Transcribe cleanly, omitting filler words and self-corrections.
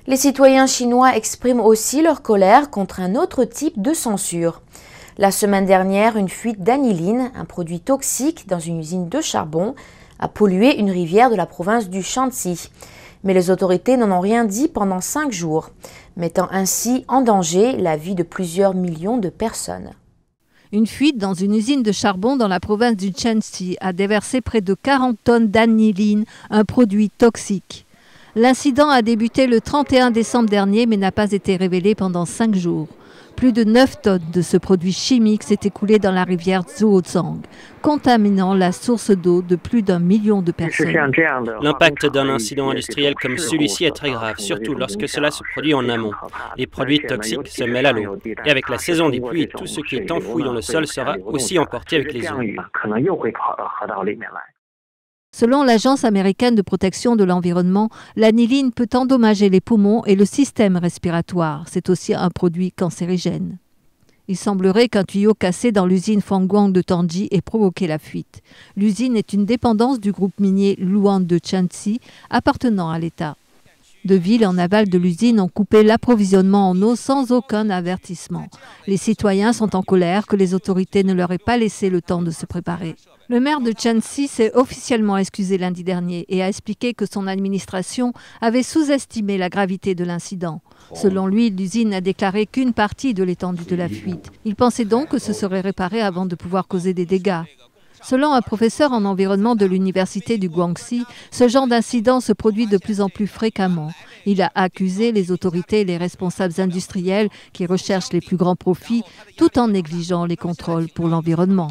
Les citoyens chinois expriment aussi leur colère contre un autre type de censure. La semaine dernière, une fuite d'aniline, un produit toxique dans une usine de charbon, a pollué une rivière de la province du Shanxi. Mais les autorités n'en ont rien dit pendant 5 jours, mettant ainsi en danger la vie de plusieurs millions de personnes. Une fuite dans une usine de charbon dans la province du Shanxi a déversé près de 40 tonnes d'aniline, un produit toxique. L'incident a débuté le 31 décembre dernier mais n'a pas été révélé pendant 5 jours. Plus de 9 tonnes de ce produit chimique s'est écoulé dans la rivière Zhuozhang, contaminant la source d'eau de plus d'1 million de personnes. L'impact d'un incident industriel comme celui-ci est très grave, surtout lorsque cela se produit en amont. Les produits toxiques se mêlent à l'eau. Et avec la saison des pluies, tout ce qui est enfoui dans le sol sera aussi emporté avec les eaux. Selon l'Agence américaine de protection de l'environnement, l'aniline peut endommager les poumons et le système respiratoire. C'est aussi un produit cancérigène. Il semblerait qu'un tuyau cassé dans l'usine Fangguang de Tangji ait provoqué la fuite. L'usine est une dépendance du groupe minier Luan de Shanxi, appartenant à l'État. De villes en aval de l'usine ont coupé l'approvisionnement en eau sans aucun avertissement. Les citoyens sont en colère que les autorités ne leur aient pas laissé le temps de se préparer. Le maire de Shanxi s'est officiellement excusé lundi dernier et a expliqué que son administration avait sous-estimé la gravité de l'incident. Selon lui, l'usine n'a déclaré qu'une partie de l'étendue de la fuite. Il pensait donc que ce serait réparé avant de pouvoir causer des dégâts. Selon un professeur en environnement de l'université du Guangxi, ce genre d'incident se produit de plus en plus fréquemment. Il a accusé les autorités et les responsables industriels qui recherchent les plus grands profits tout en négligeant les contrôles pour l'environnement.